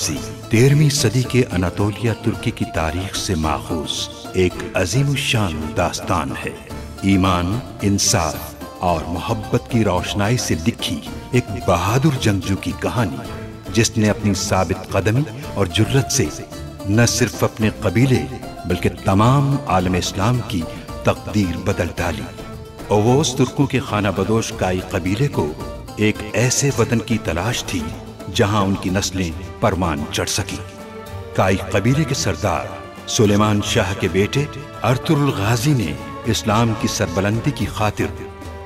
फारसी 13वीं सदी के अनातोलिया तुर्की की तारीख से माखूज एक अजीमुशान दास्तान है। ईमान, इंसाफ और मोहब्बत की रोशनाई से लिखी एक बहादुर जंगजू की कहानी, जिसने अपनी साबित कदमी और जुर्रत से न सिर्फ अपने कबीले बल्कि तमाम आलम इस्लाम की तकदीर बदल डाली। ओवोस तुर्कों के खाना बदोश काई कबीले को एक ऐसे वतन की तलाश थी जहां उनकी नस्लें परवान चढ़ सकी। काई कबीले के सरदार सुलेमान शाह के बेटे अर्तुरुल गाजी ने इस्लाम की सरबलंदी की खातिर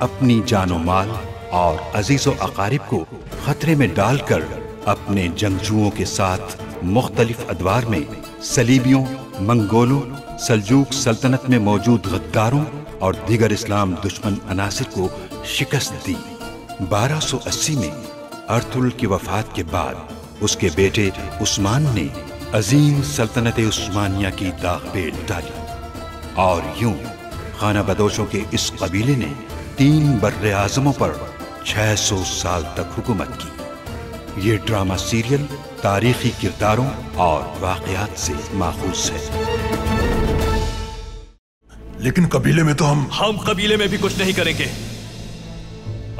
अपनी जानो माल और अजीजो अकारिब को खतरे में डालकर अपने जंगजुओं के साथ मुख्तलिफ अदवार में सलीबियों, मंगोलों, सल्जूक सल्तनत में मौजूद गद्दारों और दीगर इस्लाम दुश्मन अनासिर को शिकस्त दी। 1280 में अर्तुरुल की वफात के बाद उसके बेटे उस्मान ने अजीम सल्तनत उस्मानिया की दाग पे डाली और यूं खाना बदोशों के इस कबीले ने 3 बर्रे आज़मों पर 600 साल तक हुकूमत की। ये ड्रामा सीरियल तारीखी किरदारों और वाक़यात से माखूज है। लेकिन कबीले में तो हम कबीले में भी कुछ नहीं करेंगे।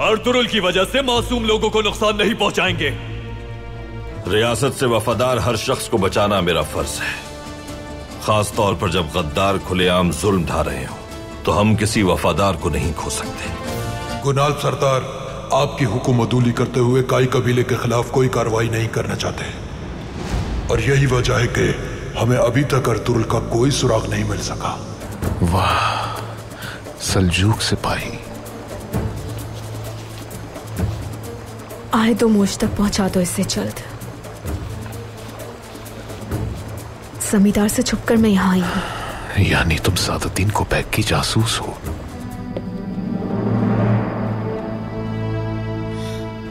अर्तुरुल की वजह से मासूम लोगों को नुकसान नहीं पहुंचाएंगे। रियासत से वफादार हर शख्स को बचाना मेरा फर्ज है, खास तौर पर जब गद्दार खुलेआम जुल्म ढा रहे हो तो हम किसी वफादार को नहीं खो सकते। गुनाल सरदार आपकी हुक्म अदूली करते हुए काई कबीले के खिलाफ कोई कार्रवाई नहीं करना चाहते, और यही वजह है कि हमें अभी तक अर्तुरुल का कोई सुराग नहीं मिल सका। वाह, सल्जूक सिपाही, आए तो मुझ तक पहुंचा दो इससे जल्द। जमींदार से छुपकर मैं यहाँ आई हूँ। यानी तुम सादुद्दीन को बैग की जासूस हो?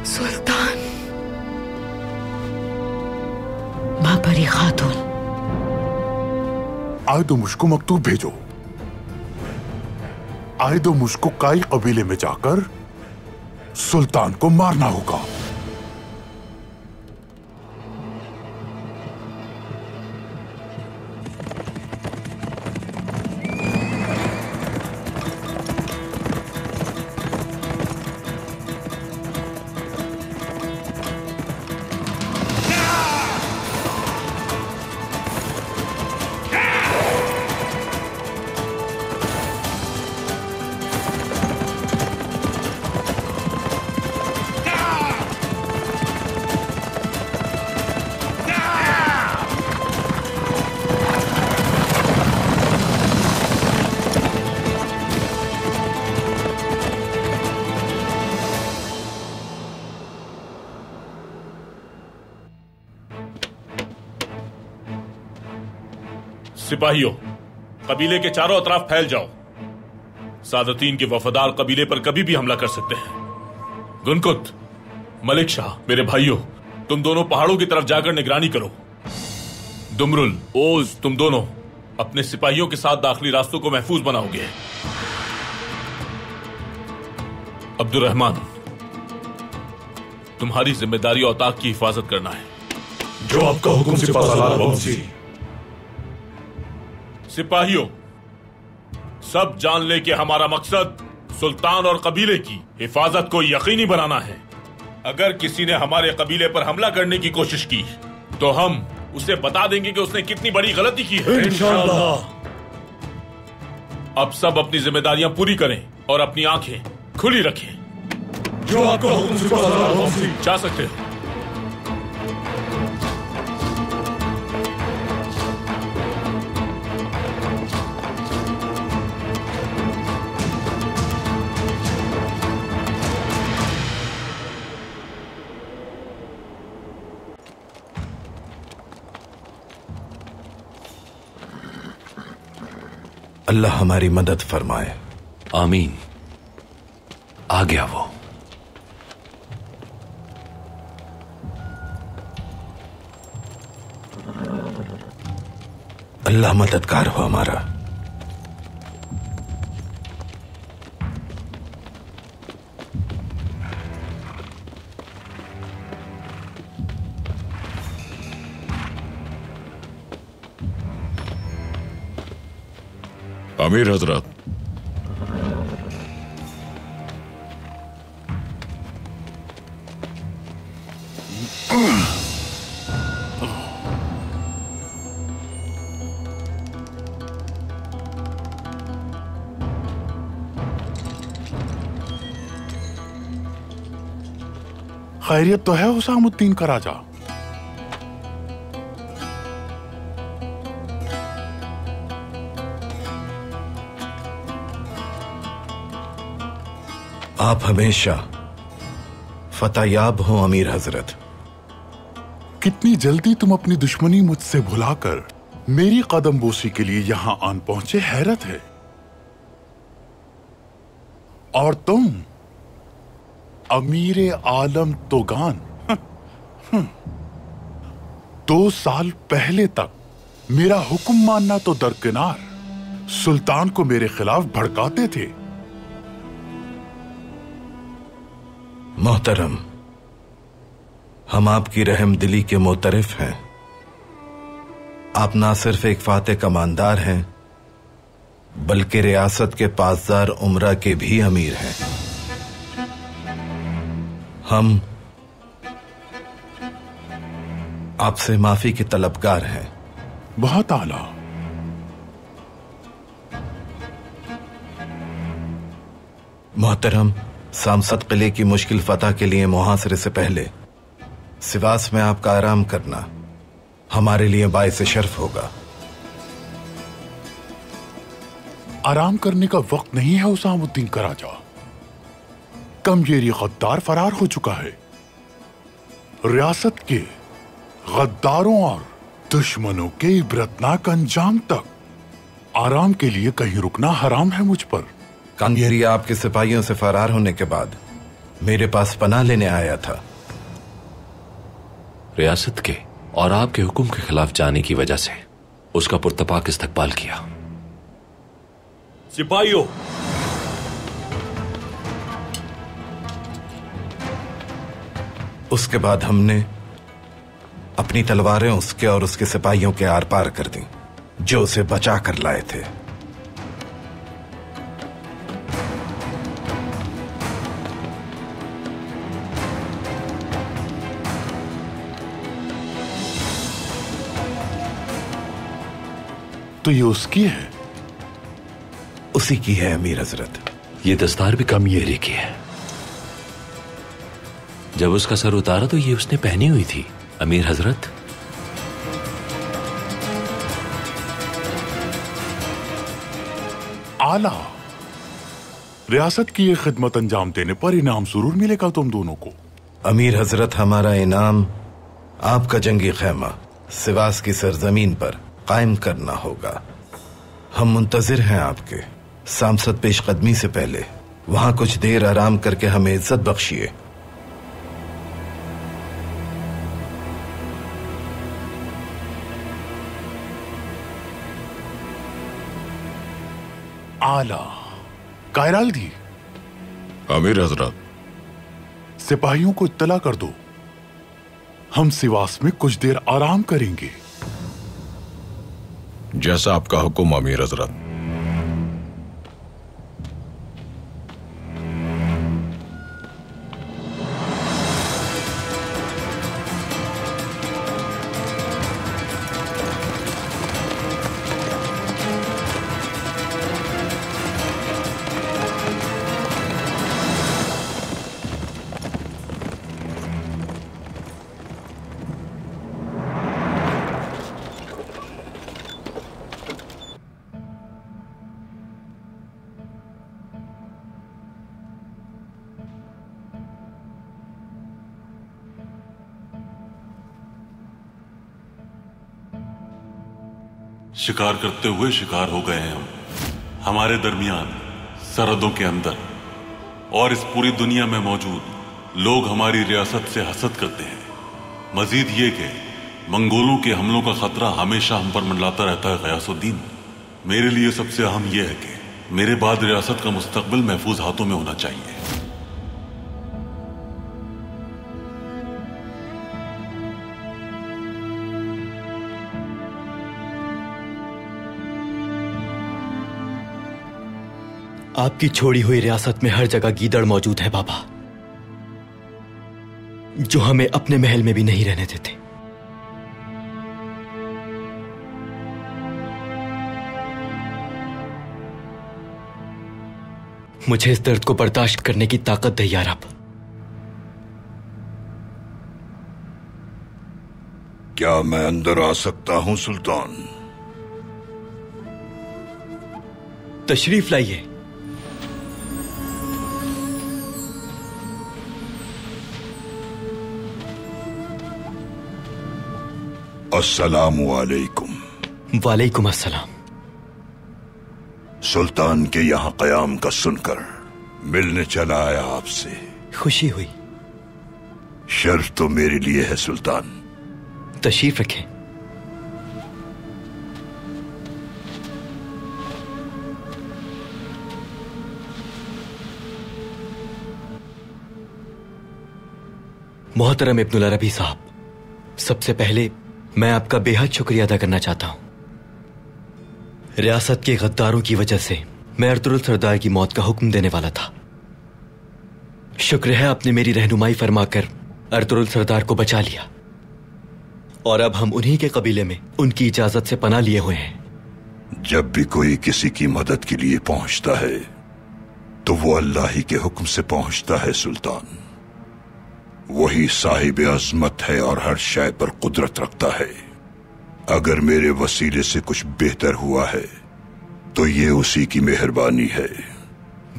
सुल्तान, बाबरी खातून, आए तो मुझको मकतूब भेजो। आए तो मुझको काई कबीले में जाकर सुल्तान को मारना होगा। सिपाहियों, कबीले के चारों तरफ फैल जाओ। सादतीन के वफादार कबीले पर कभी भी हमला कर सकते हैं। गुनकुत, मलिक शाह, मेरे भाइयों, तुम दोनों पहाड़ों की तरफ जाकर निगरानी करो। दुमरुल, ओज, तुम दोनों अपने सिपाहियों के साथ दाखिली रास्तों को महफूज बनाओगे। अब्दुर्रहमान, तुम्हारी जिम्मेदारी औताक की हिफाजत करना है। जो आपका हुक्म सिपाहसालार वंशी। सिपाहियों, सब जान ले कि हमारा मकसद सुल्तान और कबीले की हिफाजत को यकीनी बनाना है। अगर किसी ने हमारे कबीले पर हमला करने की कोशिश की तो हम उसे बता देंगे कि उसने कितनी बड़ी गलती की है। इंशाअल्लाह। अब सब अपनी जिम्मेदारियां पूरी करें और अपनी आंखें खुली रखें। जो आपका हुक्म सिपाहसालार वंशी। जा सकते हो। अल्लाह हमारी मदद फरमाए। आमीन। आ गया वो। अल्लाह मददगार हो हमारा। अमीर हजरत, खैरियत तो है हुसामुद्दीन का राजा? आप हमेशा फतेहयाब हो अमीर हजरत। कितनी जल्दी तुम अपनी दुश्मनी मुझसे भुलाकर मेरी कदम बोसी के लिए यहां आन पहुंचे, हैरत है। और तुम अमीर आलम तोगान, 2 साल पहले तक मेरा हुक्म मानना तो दरकिनार, सुल्तान को मेरे खिलाफ भड़काते थे। मोहतरम, हम आपकी रहमदिली के मोतरफ हैं। आप ना सिर्फ एक फाते कमानदार हैं, बल्कि रियासत के पासदार उमरा के भी अमीर हैं। हम आपसे माफी के तलबगार हैं। बहुत आला। मोहतरम, सामसद किले की मुश्किल फतह के लिए मुहासरे से पहले सिवास में आपका आराम करना हमारे लिए बाइस शर्फ होगा। आराम करने का वक्त नहीं है हुसामुद्दीन का राजा। कमजेरी गद्दार फरार हो चुका है। रियासत के गद्दारों और दुश्मनों के इबरतनाक अंजाम तक आराम के लिए कहीं रुकना हराम है मुझ पर। कंगेरी आपके सिपाहियों से फरार होने के बाद मेरे पास पनाह लेने आया था। रियासत के और आपके हुक्म के खिलाफ जाने की वजह से उसका पुरतपाक इस्तकबाल किया। सिपाहियों, उसके बाद हमने अपनी तलवारें उसके और उसके सिपाहियों के आर पार कर दी, जो उसे बचा कर लाए थे। तो ये उसकी है? उसी की है अमीर हजरत। ये दस्तार भी कमयेरी की है। जब उसका सर उतारा तो ये उसने पहनी हुई थी अमीर हजरत। आला, रियासत की ये खिदमत अंजाम देने पर इनाम जरूर मिलेगा तुम दोनों को। अमीर हजरत, हमारा इनाम आपका जंगी खैमा सिवास की सरजमीन पर कायम करना होगा। हम मुंतजिर हैं आपके। सांसद पेशकदमी से पहले वहां कुछ देर आराम करके हमें इज्जत बख्शिए। आला, कायराल दी। अमीर हजरत, सिपाहियों को इत्तला कर दो, हम सिवास में कुछ देर आराम करेंगे। जैसा आपका हुक्म अमीर हजरत। शिकार करते हुए शिकार हो गए हैं हम, हमारे दरमियान, सरहदों के अंदर और इस पूरी दुनिया में मौजूद लोग हमारी रियासत से हसद करते हैं। मजीद ये कि मंगोलों के हमलों का खतरा हमेशा हम पर मंडलाता रहता है। गयासुद्दीन, मेरे लिए सबसे अहम यह है कि मेरे बाद रियासत का मुस्तकबिल महफूज हाथों में होना चाहिए। आपकी छोड़ी हुई रियासत में हर जगह गीदड़ मौजूद है बाबा, जो हमें अपने महल में भी नहीं रहने देते। मुझे इस दर्द को बर्दाश्त करने की ताकत दे या रब। क्या मैं अंदर आ सकता हूं सुल्तान? तशरीफ लाइए। अस्सलामु अलैकुम। वालेकुम अस्सलाम। सुल्तान के यहाँ कयाम का सुनकर मिलने चला आया आपसे। खुशी हुई। शर्फ तो मेरे लिए है सुल्तान। तशरीफ रखें। मोहतरम इब्नुल अरबी साहब, सबसे पहले मैं आपका बेहद शुक्रिया अदा करना चाहता हूं। रियासत के गद्दारों की वजह से मैं अर्तुगरुल सरदार की मौत का हुक्म देने वाला था। शुक्र है आपने मेरी रहनुमाई फरमाकर अर्तुगरुल सरदार को बचा लिया, और अब हम उन्हीं के कबीले में उनकी इजाजत से पनाह लिए हुए हैं। जब भी कोई किसी की मदद के लिए पहुंचता है तो वो अल्लाह ही के हुक्म से पहुंचता है सुल्तान। वही साहिब अजमत है और हर शय पर कुदरत रखता है। अगर मेरे वसीले से कुछ बेहतर हुआ है तो ये उसी की मेहरबानी है।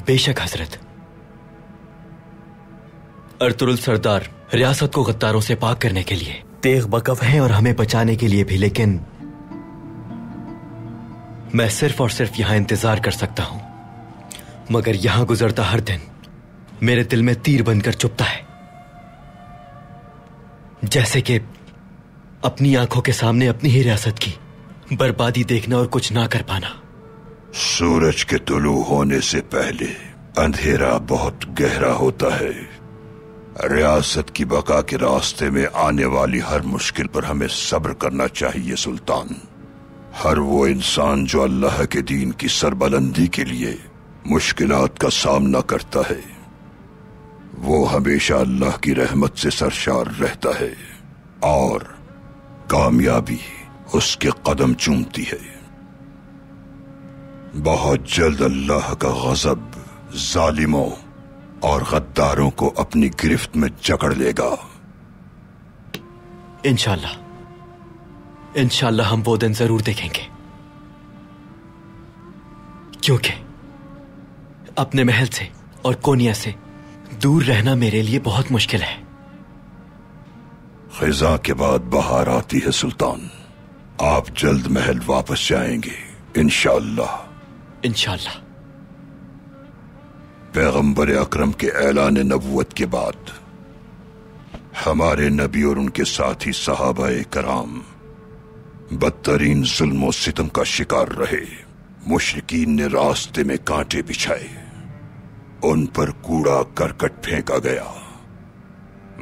बेशक हजरत। अर्तुगरुल सरदार रियासत को गद्दारों से पाक करने के लिए तेग बकव हैं और हमें बचाने के लिए भी, लेकिन मैं सिर्फ और सिर्फ यहां इंतजार कर सकता हूं। मगर यहां गुजरता हर दिन मेरे दिल में तीर बनकर चुभता है, जैसे कि अपनी आंखों के सामने अपनी ही रियासत की बर्बादी देखना और कुछ ना कर पाना। सूरज के तुलू होने से पहले अंधेरा बहुत गहरा होता है। रियासत की बका के रास्ते में आने वाली हर मुश्किल पर हमें सब्र करना चाहिए सुल्तान। हर वो इंसान जो अल्लाह के दीन की सरबलंदी के लिए मुश्किलात का सामना करता है, वो हमेशा अल्लाह की रहमत से सरशार रहता है और कामयाबी उसके कदम चूमती है। बहुत जल्द अल्लाह का गजब जालिमों और गद्दारों को अपनी गिरफ्त में जकड़ लेगा। इंशाल्लाह, इंशाल्लाह हम वो दिन जरूर देखेंगे, क्योंकि अपने महल से और कोनिया से दूर रहना मेरे लिए बहुत मुश्किल है। खिजा के बाद बहार आती है सुल्तान। आप जल्द महल वापस जाएंगे इंशाअल्लाह। इंशाअल्लाह। पैगंबर अकरम के ऐलान नबुवत के बाद हमारे नबी और उनके साथी सहाबाए कराम बदतरीन जुल्म और सितम का शिकार रहे। मुशरिकीन ने रास्ते में कांटे बिछाए, उन पर कूड़ा करकट फेंका गया,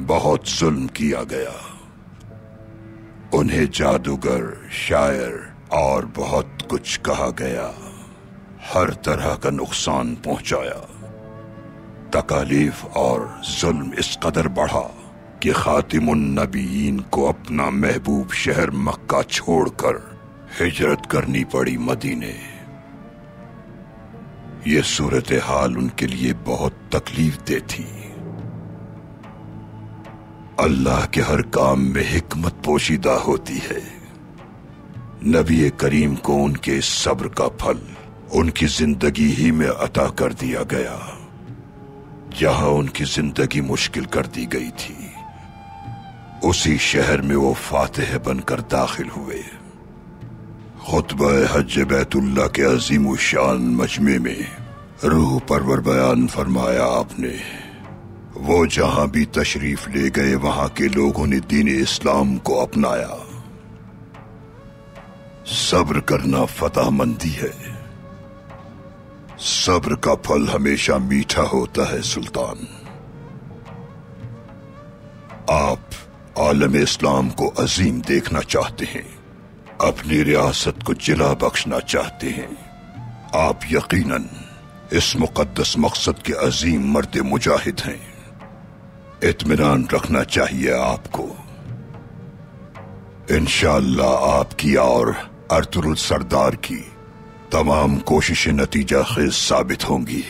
बहुत जुल्म किया गया। उन्हें जादूगर, शायर और बहुत कुछ कहा गया। हर तरह का नुकसान पहुंचाया। तकालीफ और जुल्म इस कदर बढ़ा कि खातिमुन नबीयीन को अपना महबूब शहर मक्का छोड़कर हिजरत करनी पड़ी मदीने। ये सूरत हाल उनके लिए बहुत तकलीफ दे थी। अल्लाह के हर काम में हिकमत पोशीदा होती है। नबी करीम को उनके सब्र का फल उनकी जिंदगी ही में अता कर दिया गया। जहां उनकी जिंदगी मुश्किल कर दी गई थी, उसी शहर में वो फातिह बनकर दाखिल हुए। खुतबा हज बैतुल्लाह के अजीम शान मजमे में रूह परवर बयान फरमाया आपने। वो जहां भी तशरीफ ले गए वहां के लोगों ने दीन इस्लाम को अपनाया। सब्र करना फतहमंदी है। सब्र का फल हमेशा मीठा होता है सुल्तान। आप आलम इस्लाम को अजीम देखना चाहते हैं, अपनी रियासत को जिला बख्शना चाहते हैं। आप यकीनन इस मुकद्दस मकसद के अजीम मर्द मुजाहिद हैं। इत्मीनान रखना चाहिए आपको। इंशाअल्लाह आपकी और अर्तुरुल सरदार की तमाम कोशिशें नतीजा खेज साबित होंगी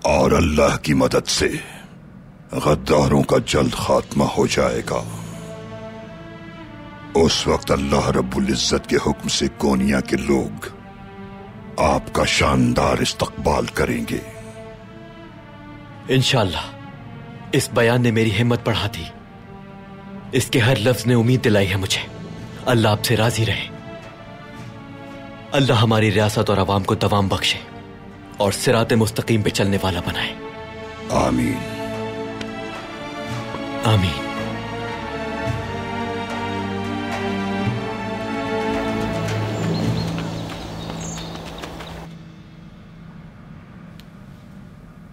और अल्लाह की मदद से गद्दारों का जल्द खात्मा हो जाएगा। उस वक्त अल्लाह रब्बुल इज्जत के हुक्म से कोनिया के लोग आपका शानदार इस्तकबाल करेंगे। इंशाअल्लाह। इस बयान ने मेरी हिम्मत बढ़ा दी। इसके हर लफ्ज ने उम्मीद दिलाई है मुझे। अल्लाह आपसे राजी रहे। अल्लाह हमारी रियासत और अवाम को दवाम बख्शे और सिराते मुस्तकीम पे चलने वाला बनाए। आमीन आमीन।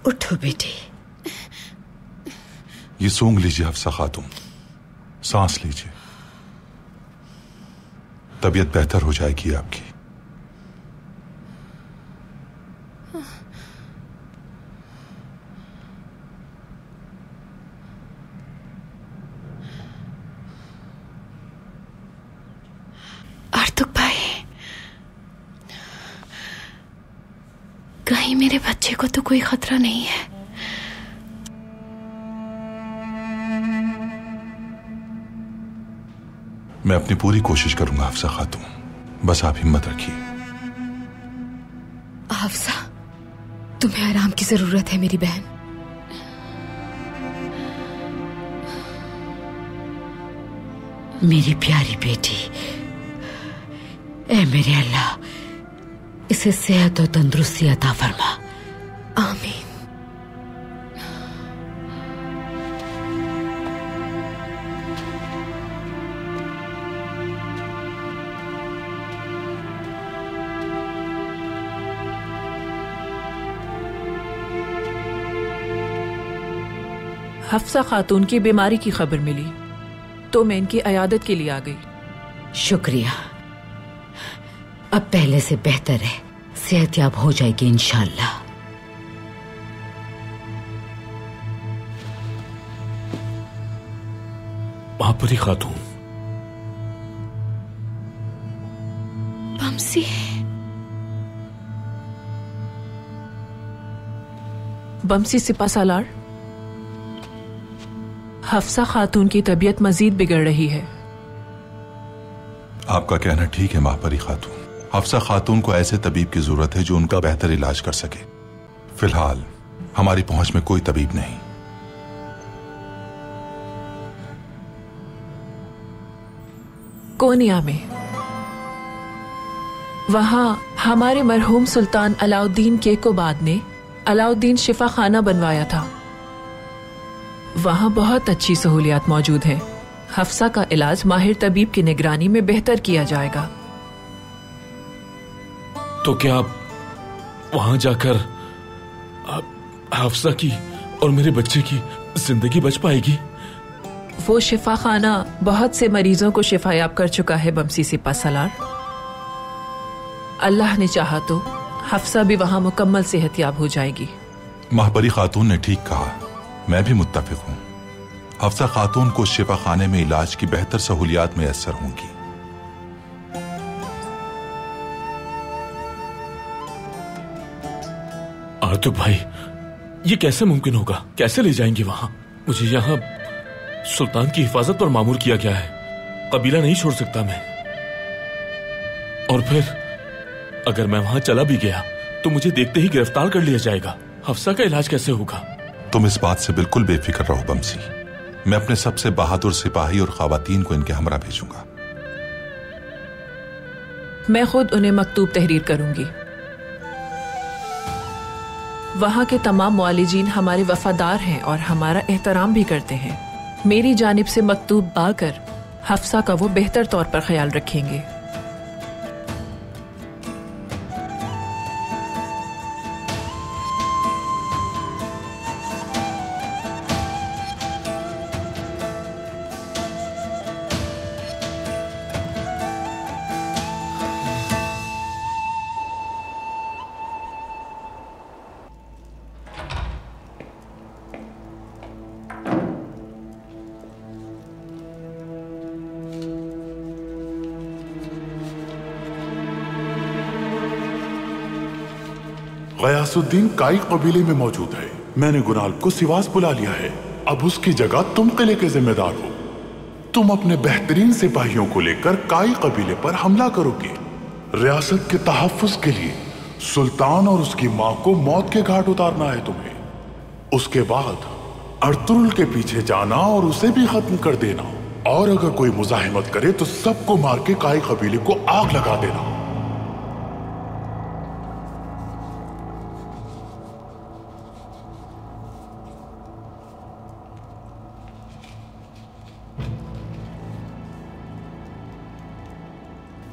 उठो बेटी। ये सूंघ लीजिए हफ्सा खातून, सांस लीजिए, तबीयत बेहतर हो जाएगी आपकी। आर्तुक भाई, कहीं मेरे बच्चे को तो कोई खतरा नहीं है? मैं अपनी पूरी कोशिश करूंगा हफ्सा खातून, बस आप हिम्मत रखिए। हफ्सा, तुम्हें आराम की जरूरत है मेरी बहन। मेरी प्यारी बेटी, ऐ मेरे अल्लाह, इसे सेहत और तंदुरुस्ती अता फरमा। आमीन। हफ्सा खातून की बीमारी की खबर मिली तो मैं इनकी अयादत के लिए आ गई। शुक्रिया। अब पहले से बेहतर है, सेहतयाब हो जाएगी इंशाअल्लाह। महापरी खातून। बमसी। बमसी सिपासालार, हफ्सा खातून की तबीयत मजीद बिगड़ रही है। आपका कहना ठीक है महापरी खातून। हफ्सा खातून को ऐसे तबीब की जरूरत है जो उनका बेहतर इलाज कर सके। फिलहाल हमारी पहुंच में कोई तबीब नहीं। कोनिया में, वहां हमारे मरहूम सुल्तान अलाउद्दीन केकोबाद ने अलाउद्दीन शिफा खाना बनवाया था। वहां बहुत अच्छी सहूलियात मौजूद हैं। हफ्सा का इलाज माहिर तबीब की निगरानी में बेहतर किया जाएगा। तो क्या आप वहां जाकर हफ्सा की और मेरे बच्चे की जिंदगी बच पाएगी? वो शिफा खाना बहुत से मरीजों को शिफायाब कर चुका है बमसी सिपासलार। अल्लाह ने चाहा तो हफ्सा भी वहां मुकम्मल सेहतयाब हो जाएगी। महापरी खातून ने ठीक कहा, मैं भी मुत्तफिक हूं। हफ्सा खातून को शिफा खाने में इलाज की बेहतर सहूलियात मैसर होंगी। आर्तुक भाई, ये कैसे मुमकिन होगा? कैसे ले जाएंगे वहां? मुझे यहाँ सुल्तान की हिफाजत पर मामूर किया गया है। कबीला नहीं छोड़ सकता मैं। और फिर अगर मैं वहां चला भी गया तो मुझे देखते ही गिरफ्तार कर लिया जाएगा। हफ्सा का इलाज कैसे होगा? तुम इस बात से बिल्कुल बेफिक्र रहो बमसी। मैं अपने सबसे बहादुर सिपाही और खवातीन को इनके हमरा भेजूंगा। मैं खुद उन्हें मकतूब तहरीर करूंगी। वहां के तमाम मुआलिजीन हमारे वफादार हैं और हमारा एहतराम भी करते हैं। मेरी जानिब से मकतूब पाकर हफ्सा का वो बेहतर तौर पर ख्याल रखेंगे। गयासुद्दीन काई कबीले में मौजूद है। मैंने गुनाल को सिवास बुला लिया है। अब उसकी जगह तुम किले के जिम्मेदार हो। तुम अपने बेहतरीन सिपाहियों को लेकर काई कबीले पर हमला करोगे। रियासत के तहफ्फुज के लिए सुल्तान और उसकी मां को मौत के घाट उतारना है तुम्हें। उसके बाद अर्तुरुल के पीछे जाना और उसे भी खत्म कर देना, और अगर कोई मुजाहिमत करे तो सबको मार के काई कबीले को आग लगा देना।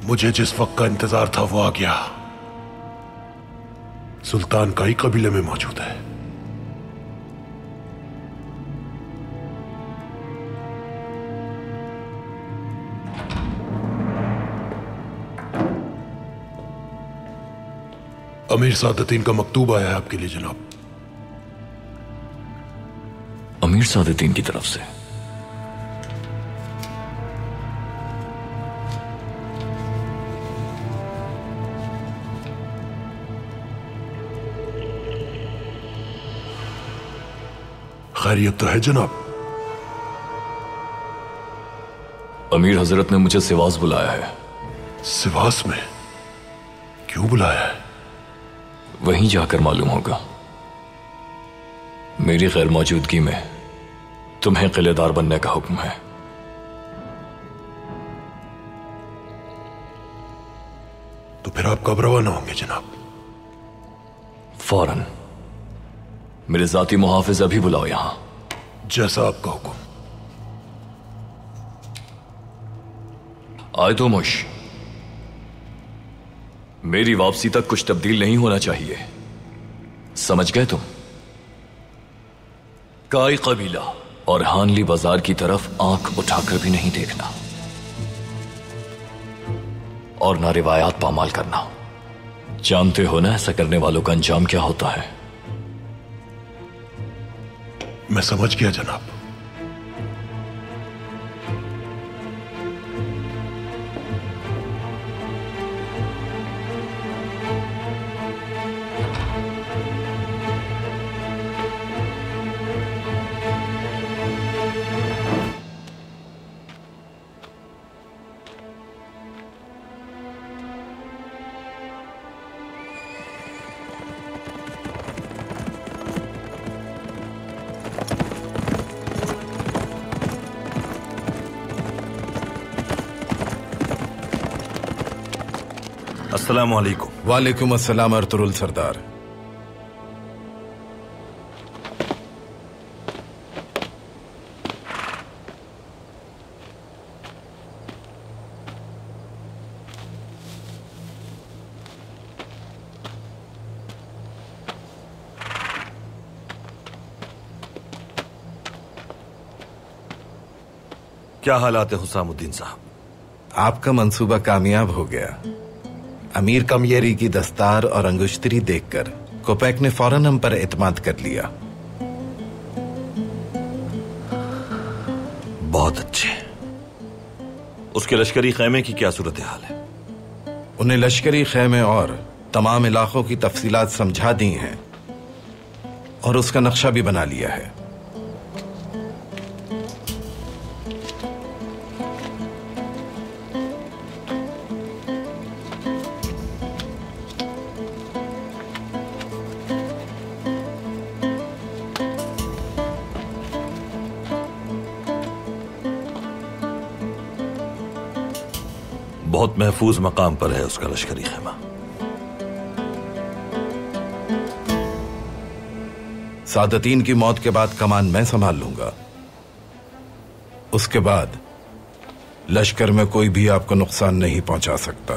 मुझे जिस वक्त का इंतजार था वो आ गया। सुल्तान काई कबीले में मौजूद है। अमीर सादतीन का मकतूब आया है आपके लिए जनाब। अमीर सादतीन की तरफ से? खैरियत तो है जनाब। अमीर हजरत ने मुझे सिवास बुलाया है। सिवास में? क्यों बुलाया है? वहीं जाकर मालूम होगा। मेरी गैर मौजूदगी में तुम्हें किलेदार बनने का हुक्म है। तो फिर आप कब रवाना होंगे जनाब? फौरन। मेरे जाती मुहाफिज अभी बुलाओ यहां। जैसा आपका हुक्म। आए तो मुश, मेरी वापसी तक कुछ तब्दील नहीं होना चाहिए, समझ गए तुम? काई कबीला और हानली बाजार की तरफ आंख उठाकर भी नहीं देखना, और ना रिवायात पामाल करना। जानते हो ना ऐसा करने वालों का अंजाम क्या होता है? मैं समझ गया जनाब। अस्सलाम वालेकुम। वालेकुम अस्सलाम अर्तुरुल सरदार। क्या हालात है हुसामुद्दीन साहब? आपका मंसूबा कामयाब हो गया। अमीर कमयेरी की दस्तार और अंगुश्तरी देखकर कोपैक ने फौरन हम पर एतमाद कर लिया। बहुत अच्छे। उसके लश्करी खैमे की क्या सूरत हाल है? उन्हें लश्करी खैमे और तमाम इलाकों की तफसीलात समझा दी हैं और उसका नक्शा भी बना लिया है। बहुत महफूज मकाम पर है उसका लश्करी खेमा। सादतीन की मौत के बाद कमान मैं संभाल लूंगा। उसके बाद लश्कर में कोई भी आपको नुकसान नहीं पहुंचा सकता।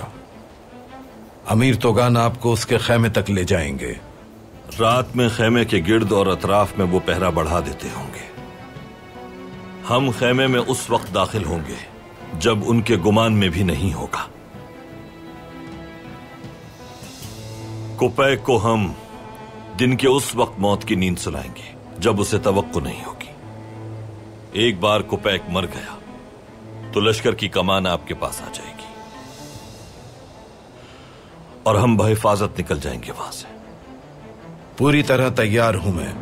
अमीर तोगान आपको उसके खेमे तक ले जाएंगे। रात में खेमे के गिर्द और अतराफ में वो पहरा बढ़ा देते होंगे। हम खेमे में उस वक्त दाखिल होंगे जब उनके गुमान में भी नहीं होगा। कोपैक को हम दिन के उस वक्त मौत की नींद सुलाएंगे जब उसे तवक्को नहीं होगी। एक बार कोपैक मर गया तो लश्कर की कमान आपके पास आ जाएगी और हम बहिफाजत निकल जाएंगे वहां से। पूरी तरह तैयार हूं मैं।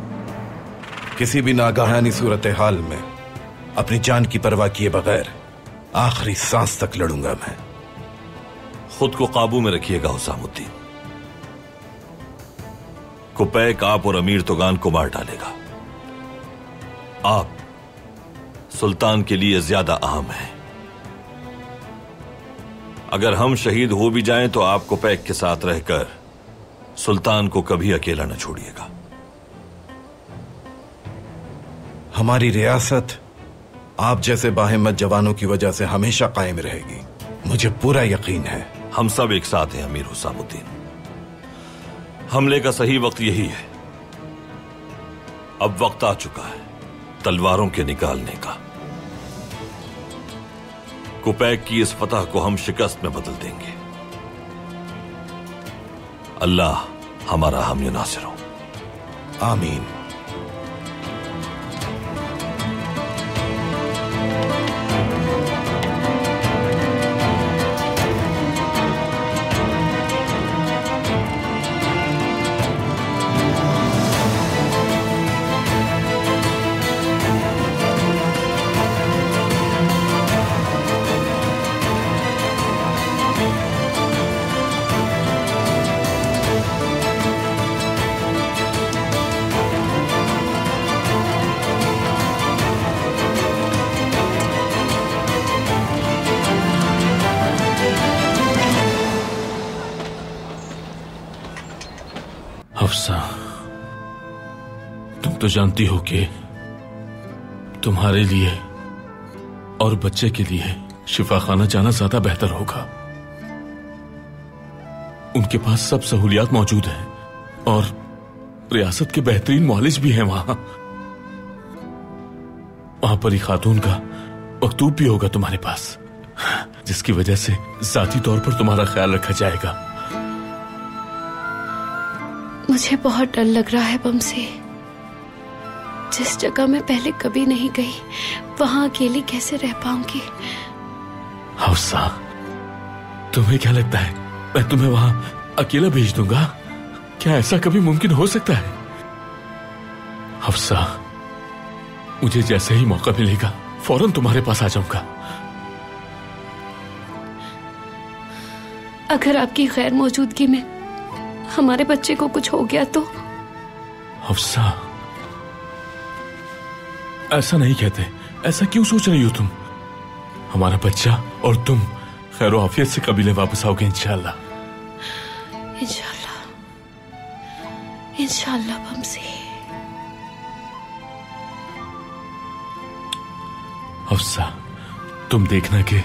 किसी भी नागाहानी सूरत हाल में अपनी जान की परवाह किए बगैर आखिरी सांस तक लड़ूंगा मैं। खुद को काबू में रखिएगा हुसामुद्दीन। कुपैक आप और अमीर तुगान को मार डालेगा। आप सुल्तान के लिए ज्यादा अहम हैं। अगर हम शहीद हो भी जाएं तो आप कुपैक के साथ रहकर सुल्तान को कभी अकेला न छोड़िएगा। हमारी रियासत आप जैसे बाहिम्मत जवानों की वजह से हमेशा कायम रहेगी, मुझे पूरा यकीन है। हम सब एक साथ हैं अमीर हुसामुद्दीन। हमले का सही वक्त यही है। अब वक्त आ चुका है तलवारों के निकालने का। कुपैक की इस फतह को हम शिकस्त में बदल देंगे। अल्लाह हमारा हामी नासिर हो। आमीन। हफ्सा, तुम तो जानती हो कि तुम्हारे लिए और बच्चे के लिए शिफाखाना जाना ज्यादा बेहतर होगा। उनके पास सब सहूलियात मौजूद हैं और रियासत के बेहतरीन मुआलिज भी हैं। वहां परी खातून का मकतूब भी होगा तुम्हारे पास, जिसकी वजह से जाती तौर पर तुम्हारा ख्याल रखा जाएगा। मुझे बहुत डर लग रहा है बमसी। जिस जगह मैं पहले कभी नहीं गई वहां अकेली कैसे रह पाऊंगी। हफ्सा, तुम्हें क्या लगता है मैं तुम्हें वहां अकेला भेज दूंगा? क्या ऐसा कभी मुमकिन हो सकता है? हफ्सा, मुझे जैसे ही मौका मिलेगा फौरन तुम्हारे पास आ जाऊंगा। अगर आपकी गैर मौजूदगी में हमारे बच्चे को कुछ हो गया तो? हफ्सा, ऐसा नहीं कहते। ऐसा क्यों सोच रही हो तुम? हमारा बच्चा और तुम खैर आफियत से कबीले वापस आओगे इंशाअल्लाह। इंशाअल्लाह, इंशाअल्लाह बमसी। हफ्सा, तुम देखना कि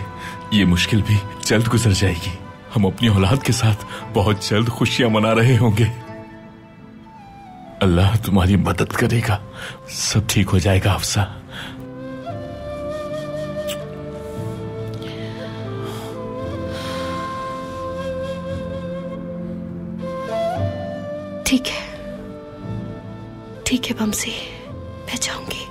ये मुश्किल भी जल्द गुजर जाएगी। हम अपनी औलाद के साथ बहुत जल्द खुशियां मना रहे होंगे। अल्लाह तुम्हारी मदद करेगा, सब ठीक हो जाएगा हफ्सा। ठीक है, ठीक है बमसी, मैं जाऊंगी।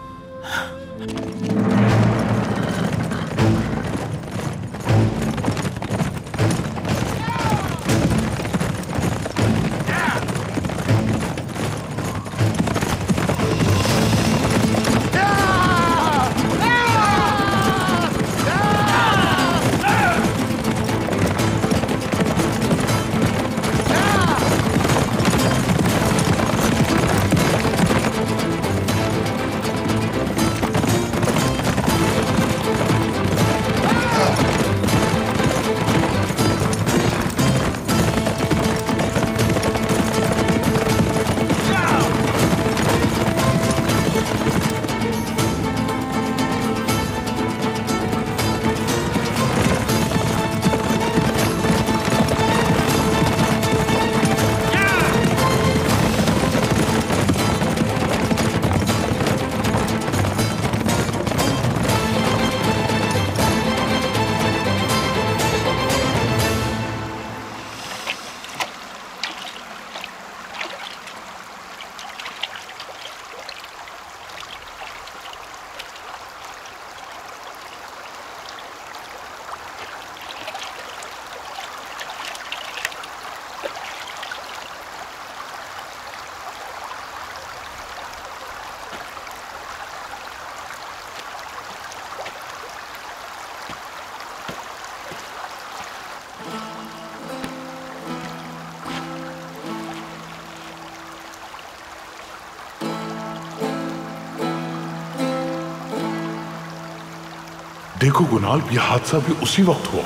देखो गुनाल, यह हादसा भी उसी वक्त हुआ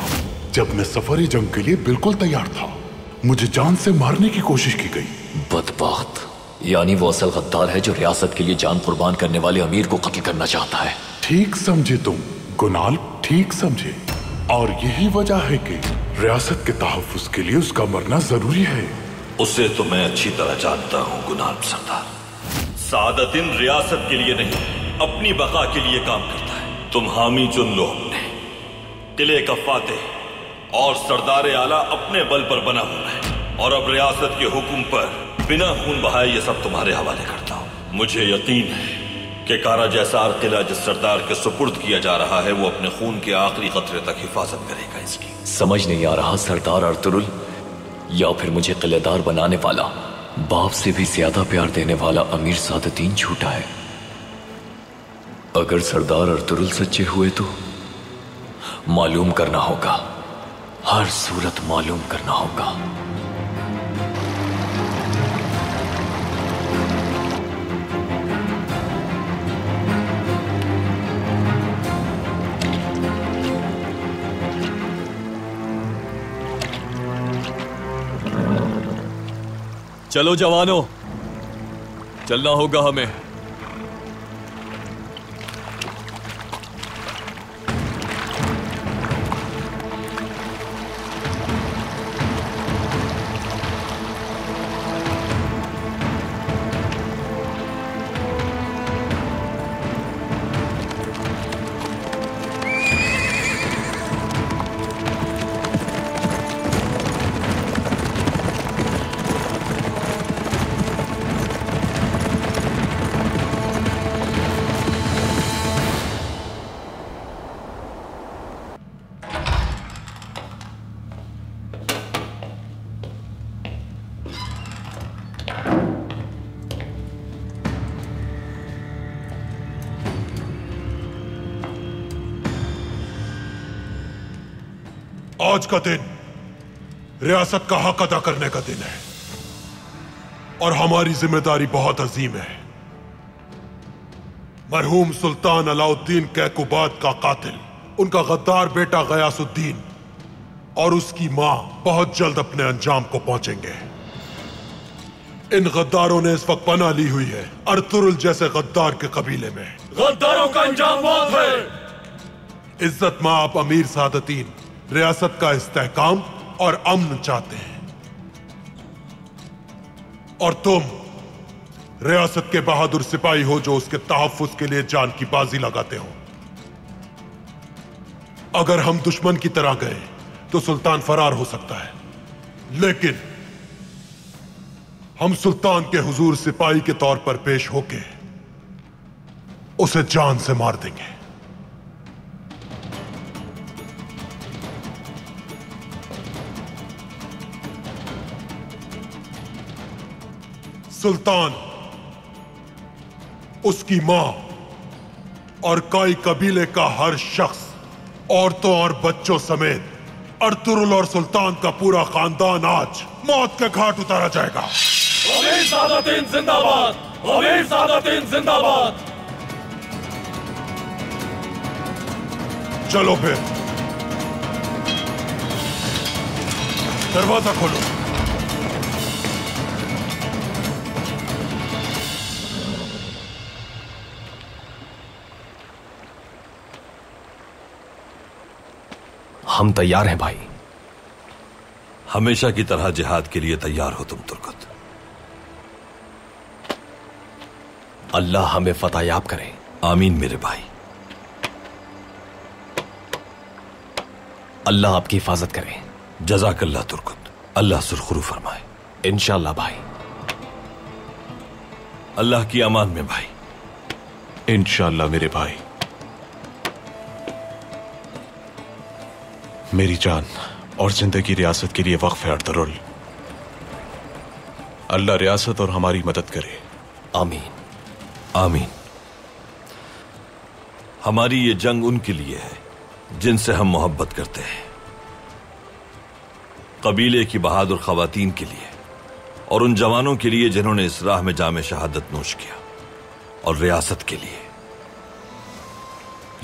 जब मैं सफर जंग के लिए बिल्कुल तैयार था। मुझे जान से मारने की कोशिश की गई। बदबख्त, यानी वो असल गद्दार है जो रियासत के लिए जान कुर्बान करने वाले अमीर को कत्ल करना चाहता है। ठीक समझे तुम गुनाल, ठीक समझे। और यही वजह है कि रियासत के तहफ्फुज़ के लिए उसका मरना जरूरी है। उसे तो मैं अच्छी तरह जानता हूँ गुनाल सरदार। सादतिन रियासत के लिए नहीं, अपनी बका के लिए काम करता है। तुम हामी चुन लो अपने। किले का फातेह और सरदार आला अपने बल पर बना हुआ है, और अब रियासत के हुक्म पर बिना खून बहाए ये सब तुम्हारे हवाले करता हूँ। मुझे यकीन है कि कारा जैसार किला जिस सरदार के सुपुर्द किया जा रहा है, वो अपने खून के आखिरी कतरे तक हिफाजत करेगा इसकी। समझ नहीं आ रहा सरदार अर्तुरुल, या फिर मुझे किलेदार बनाने वाला, बाप से भी ज्यादा प्यार देने वाला अमीर सादतीन झूठा है। अगर सरदार अर्तुरुल सच्चे हुए तो मालूम करना होगा, हर सूरत मालूम करना होगा। चलो जवानों, चलना होगा हमें। आज का दिन रियासत का हक अदा करने का दिन है, और हमारी जिम्मेदारी बहुत अजीम है। मरहूम सुल्तान अलाउद्दीन कैकुबाद का कातिल, उनका गद्दार बेटा गयासुद्दीन और उसकी मां बहुत जल्द अपने अंजाम को पहुंचेंगे। इन गद्दारों ने इस वक्त पनाह ली हुई है अर्तुरुल जैसे गद्दार के कबीले में। गद्दारों का अंजाम मौत है। इज्जत मां अमीर सादतीन रियासत का इस्तेहकाम और अमन चाहते हैं, और तुम रियासत के बहादुर सिपाही हो जो उसके तहफ्फुज़ के लिए जान की बाजी लगाते हो। अगर हम दुश्मन की तरह गए तो सुल्तान फरार हो सकता है, लेकिन हम सुल्तान के हुजूर सिपाही के तौर पर पेश होके उसे जान से मार देंगे। सुल्तान, उसकी मां और काई कबीले का हर शख्स, औरतों और बच्चों समेत अर्तुरुल और सुल्तान का पूरा खानदान आज मौत के घाट उतारा जाएगा। अमीर सादतीन जिंदाबाद! अमीर सादतीन जिंदाबाद! चलो फिर दरवाजा खोलो। हम तैयार हैं भाई। हमेशा की तरह जिहाद के लिए तैयार हो तुम तुर्कत। अल्लाह हमें फतहयाब करे। आमीन मेरे भाई। अल्लाह आपकी हिफाजत करे। जज़ाकल्लाह तुर्कत। अल्लाह सुरखुरू फरमाए। इंशाअल्लाह भाई। अल्लाह की अमान में भाई। इंशाअल्लाह मेरे भाई। मेरी जान और जिंदगी रियासत के लिए वक्फ है अर्तुरुल। अल्लाह रियासत और हमारी मदद करे। आमीन आमीन। हमारी ये जंग उनके लिए है जिनसे हम मोहब्बत करते हैं। कबीले की बहादुर खवातीन के लिए और उन जवानों के लिए जिन्होंने इस राह में जामे शहादत नोश किया, और रियासत के लिए।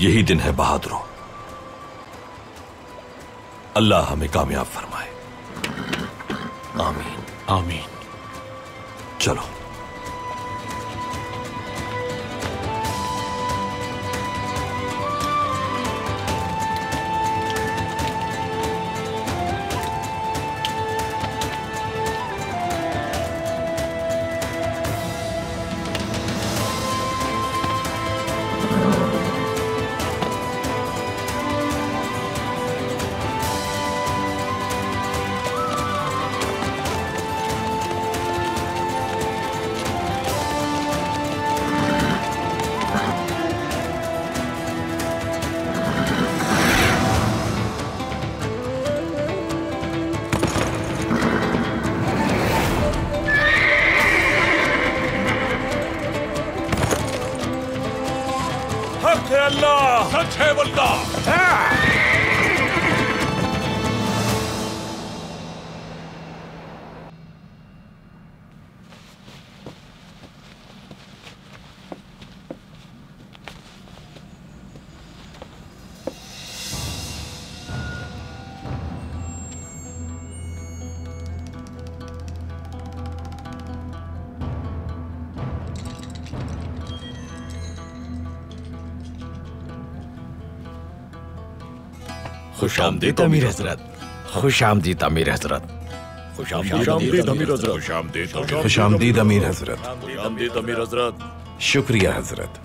यही दिन है बहादुरों। अल्लाह हमें कामयाब फरमाए। आमीन आमीन। चलो। सच है वल्ला। खुशामदीद अमीर हजरत। खुशामदीद अमीर हजरत। खुशामदीद अमीर हजरत। खुशामदीद अमीर हजरत। शुक्रिया हजरत।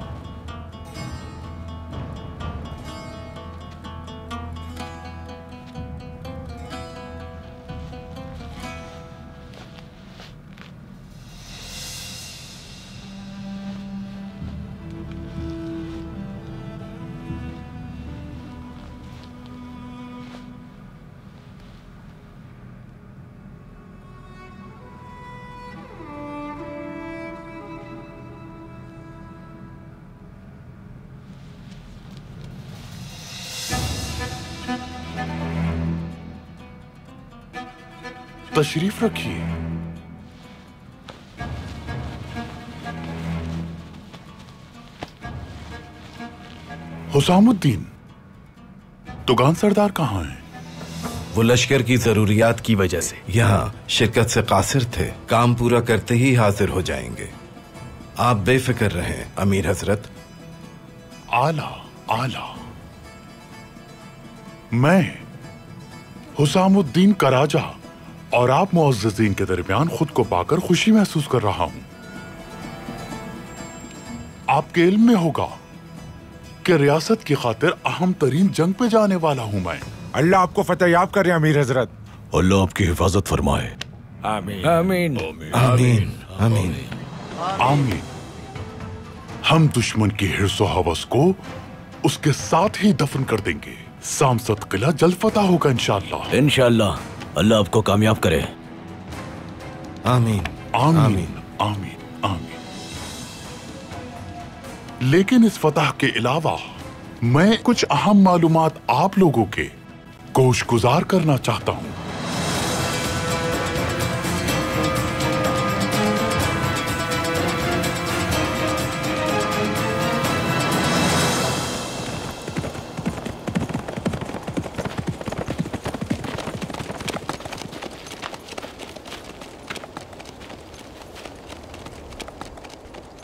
तशरीफ रखिए। हुसामुद्दीन, तुगान सरदार कहाँ हैं? वो लश्कर की जरूरियात की वजह से यहाँ शिरकत से कासिर थे। काम पूरा करते ही हाजिर हो जाएंगे। आप बेफिक्र रहें अमीर हजरत। आला आला। मैं हुसामुद्दीन कराजा और आप मुअज़्ज़ज़ीन के दरमियान खुद को पाकर खुशी महसूस कर रहा हूं। आपके इल्म में होगा कि रियासत की खातिर अहम तरीन जंग पे जाने वाला हूं मैं। अल्लाह आपको फतेहयाब करे अमीर हजरत। अल्लाह आपकी हिफाजत फरमाए। आमीन आमीन आमीन आमीन आमीन। हम दुश्मन की हिर्सो हवस को उसके साथ ही दफन कर देंगे। सामसद किला जल्द फतह होगा इंशाअल्लाह। इंशाअल्लाह। अल्लाह आपको कामयाब करे। आमीन आमीन आमीन आमीन। लेकिन इस फतह के अलावा मैं कुछ अहम मालूमात आप लोगों के गोशगुजार करना चाहता हूं।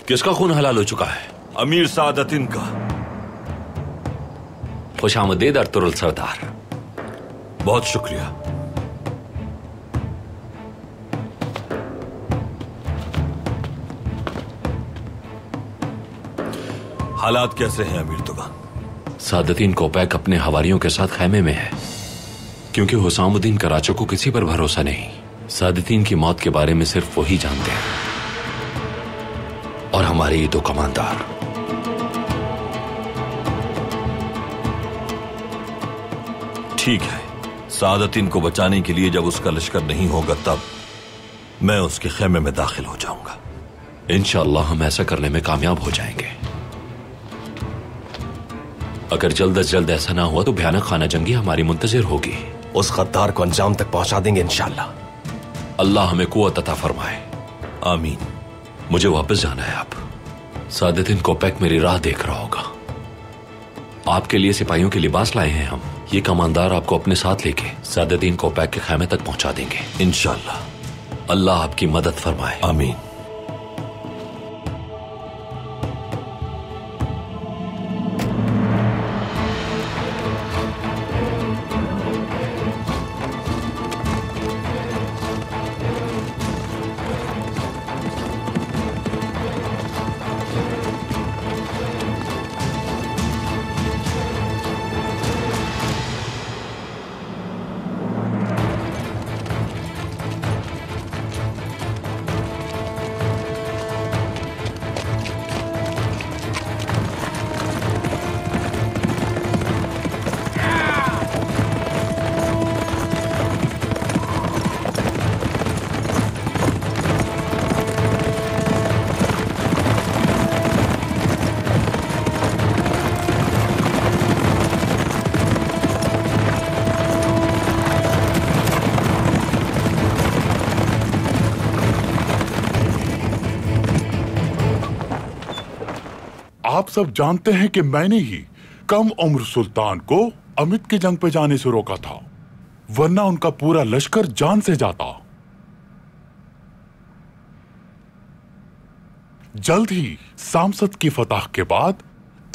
किसका खून हलाल हो चुका है? अमीर सादतीन का। खुशामदीद अर्तुरुल सरदार। बहुत शुक्रिया। हालात कैसे हैं अमीर तुगान? सादतीन कोपैक अपने हवारियों के साथ खैमे में है, क्योंकि हुसामुद्दीन कराचो को किसी पर भरोसा नहीं। सादतीन की मौत के बारे में सिर्फ वही जानते हैं और हमारे ये दो कमांडर। ठीक है, सादतीन को बचाने के लिए जब उसका लश्कर नहीं होगा तब मैं उसके खेमे में दाखिल हो जाऊंगा। इंशाअल्लाह हम ऐसा करने में कामयाब हो जाएंगे। अगर जल्द अज जल्द ऐसा ना हुआ तो भयानक खाना जंगी हमारी मुंतजिर होगी। उस गद्दार को अंजाम तक पहुंचा देंगे इंशाल्लाह। अल्लाह हमें कुव्वत अता फरमाए। आमीन। मुझे वापस जाना है अब। सादुद्दीन कोपैक मेरी राह देख रहा होगा। आपके लिए सिपाहियों के लिबास लाए हैं हम। ये कमांदार आपको अपने साथ लेके सादुद्दीन कोपैक के खैमे तक पहुंचा देंगे इंशाल्लाह। अल्लाह आपकी मदद फरमाए। आमीन। आप सब जानते हैं कि मैंने ही कम उम्र सुल्तान को अमित की जंग पे जाने से रोका था, वरना उनका पूरा लश्कर जान से जाता। जल्द ही सामसद की फतह के बाद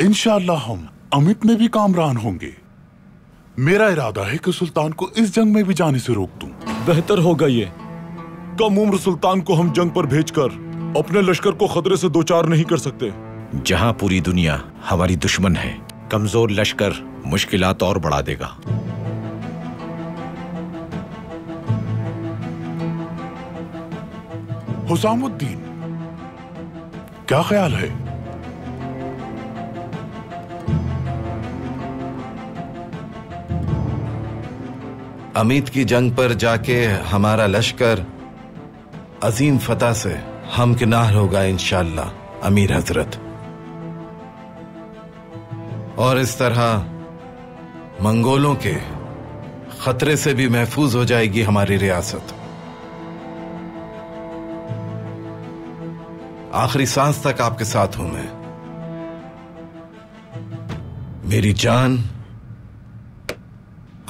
इंशाअल्लाह हम अमित में भी कामरान होंगे। मेरा इरादा है कि सुल्तान को इस जंग में भी जाने से रोक दूं। बेहतर होगा ये। कम उम्र सुल्तान को हम जंग पर भेजकर अपने लश्कर को खतरे से दो चार नहीं कर सकते। जहां पूरी दुनिया हमारी दुश्मन है, कमजोर लश्कर मुश्किलात और बढ़ा देगा। हुसामुद्दीन, क्या ख्याल है? अमित की जंग पर जाके हमारा लश्कर अजीम फतह से हमकिनार होगा इंशाअल्लाह अमीर हजरत। और इस तरह मंगोलों के खतरे से भी महफूज हो जाएगी हमारी रियासत। आखिरी सांस तक आपके साथ हूं मैं। मेरी जान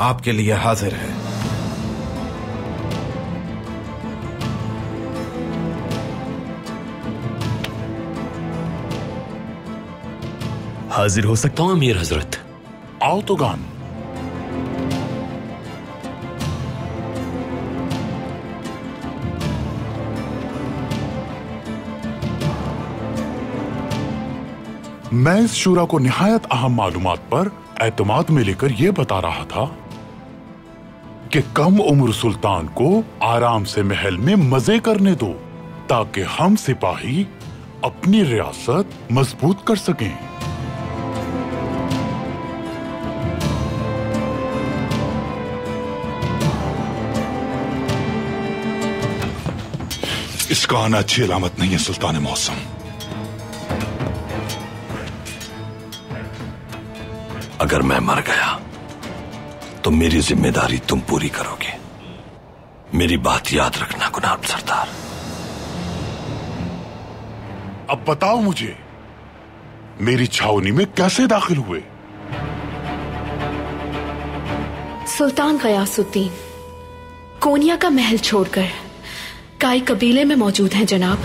आपके लिए हाजिर है। हाजिर हो सकता हूं अमीर हजरत? आओ तो गान। मैं इस शूरा को निहायत अहम मालूमात पर एतमाद में लेकर यह बता रहा था कि कम उम्र सुल्तान को आराम से महल में मजे करने दो, ताकि हम सिपाही अपनी रियासत मजबूत कर सकें। इसका आना अच्छी अलामत नहीं है सुल्तान मौसम। अगर मैं मर गया तो मेरी जिम्मेदारी तुम पूरी करोगे। मेरी बात याद रखना गुनाब सरदार। अब बताओ मुझे, मेरी छावनी में कैसे दाखिल हुए? सुल्तान गयासुद्दीन कोनिया का महल छोड़कर काई कबीले में मौजूद हैं जनाब।